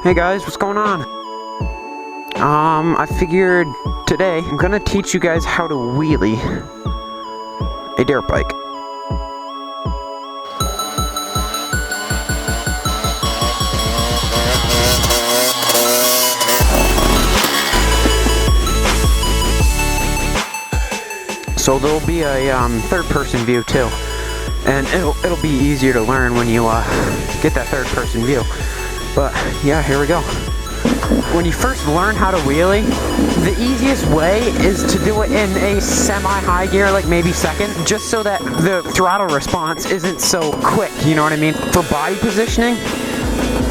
Hey guys, what's going on? I figured today I'm gonna teach you guys how to wheelie a dirt bike. So there'll be a third-person view too, and it'll be easier to learn when you get that third-person view. But yeah, here we go. When you first learn how to wheelie, the easiest way is to do it in a semi-high gear, like maybe second, just so that the throttle response isn't so quick, you know what I mean? For body positioning,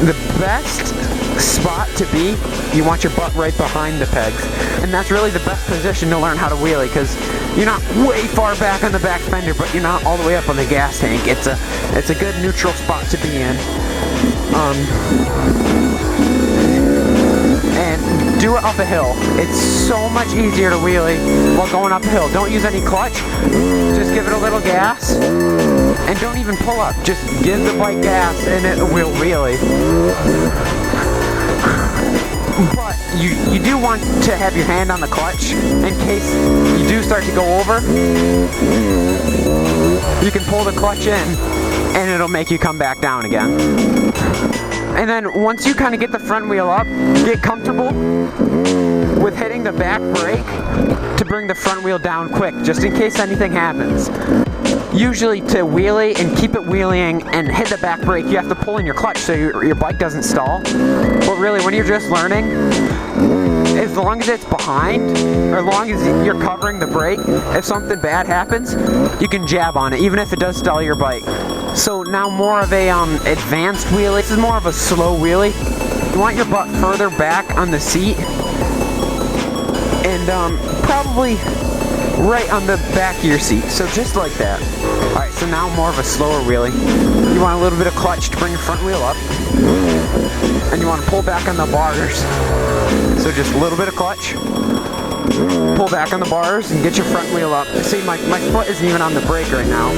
the best spot to be, you want your butt right behind the pegs. And that's really the best position to learn how to wheelie, because you're not way far back on the back fender, but you're not all the way up on the gas tank. It's a good neutral spot to be in. And do it up a hill. It's so much easier to wheelie while going up a hill. Don't use any clutch. Just give it a little gas. And don't even pull up. Just give the bike gas and it will wheelie. But you do want to have your hand on the clutch in case you do start to go over. You can pull the clutch in and it'll make you come back down again. And then once you kind of get the front wheel up, get comfortable with hitting the back brake to bring the front wheel down quick, just in case anything happens. Usually to wheelie and keep it wheeling and hit the back brake, you have to pull in your clutch so your bike doesn't stall. But really, when you're just learning, as long as it's behind, or as long as you're covering the brake, if something bad happens, you can jab on it, even if it does stall your bike. So now more of a advanced wheelie. This is more of a slow wheelie. You want your butt further back on the seat, and probably right on the back of your seat. So just like that. Alright, so now more of a slower wheelie. You want a little bit of clutch to bring your front wheel up. And you want to pull back on the bars. So just a little bit of clutch. Pull back on the bars and get your front wheel up. See, my foot isn't even on the brake right now.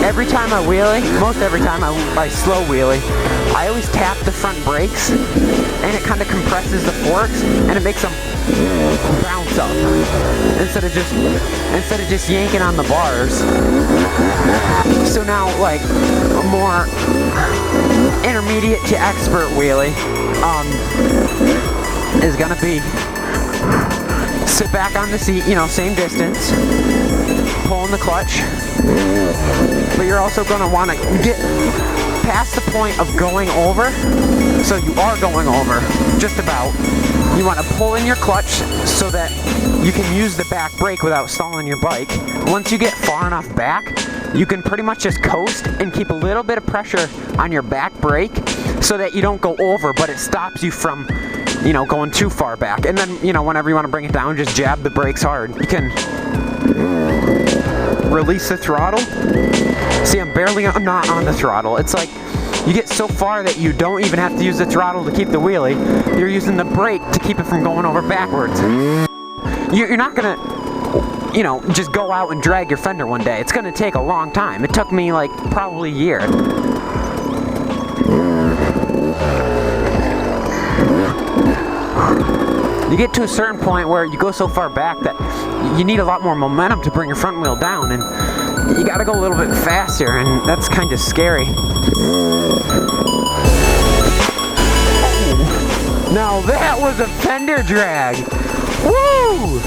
Every time I wheelie, most every time I slow wheelie, I always tap the front brakes, and it kind of compresses the forks, and it makes them bounce up instead of just yanking on the bars. So now, like a more intermediate to expert wheelie is gonna be sit back on the seat, you know, same distance, pulling the clutch, but you're also going to want to get past the point of going over. So you are going over, just about. You want to pull in your clutch so that you can use the back brake without stalling your bike. Once you get far enough back, you can pretty much just coast and keep a little bit of pressure on your back brake so that you don't go over, but it stops you from, you know, going too far back. And then, you know, whenever you want to bring it down, just jab the brakes hard. You can release the throttle. See, I'm not on the throttle. It's like you get so far that you don't even have to use the throttle to keep the wheelie. You're using the brake to keep it from going over backwards. You're not gonna, you know, just go out and drag your fender one day. It's gonna take a long time. It took me like probably a year. You get to a certain point where you go so far back that you need a lot more momentum to bring your front wheel down, and you gotta go a little bit faster, and that's kind of scary. Now that was a fender drag! Woo!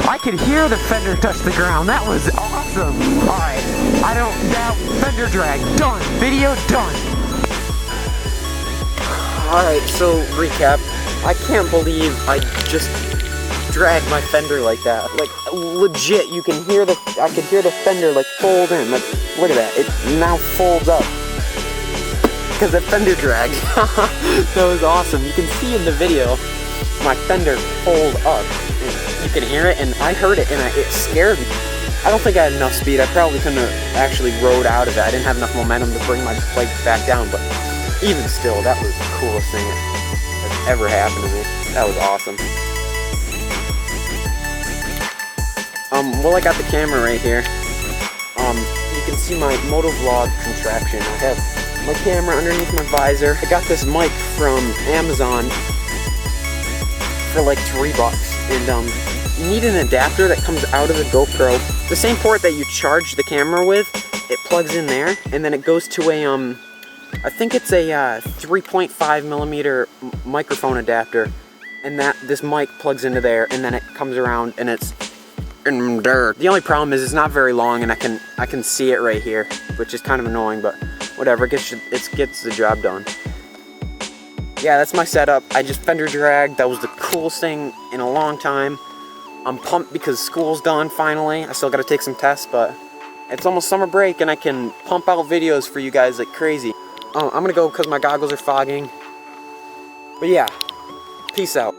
I could hear the fender touch the ground. That was awesome! Alright, that fender drag, done! Video done! Alright, so recap. I can't believe I just dragged my fender like that. Like, legit, I could hear the fender like fold in. Like, look at that, it now folds up. Because the fender dragged. That was awesome. You can see in the video, my fender fold up. You can hear it, and I heard it, and it scared me. I don't think I had enough speed. I probably couldn't have actually rode out of it. I didn't have enough momentum to bring my bike back down, but even still, that was the coolest thing that's ever happened to me. That was awesome. Well, I got the camera right here. You can see my MotoVlog contraption. I have my camera underneath my visor. I got this mic from Amazon for like $3, and you need an adapter that comes out of the GoPro. The same port that you charge the camera with, it plugs in there, and then it goes to a I think it's a 3.5 millimeter microphone adapter, and this mic plugs into there, and then it comes around, and it's in there. The only problem is it's not very long, and I can see it right here, which is kind of annoying, but whatever, it gets the job done. Yeah, that's my setup. I just fender dragged. That was the coolest thing in a long time. I'm pumped because school's done finally. I still got to take some tests, but it's almost summer break, and I can pump out videos for you guys like crazy. I'm gonna go because my goggles are fogging. But yeah, peace out.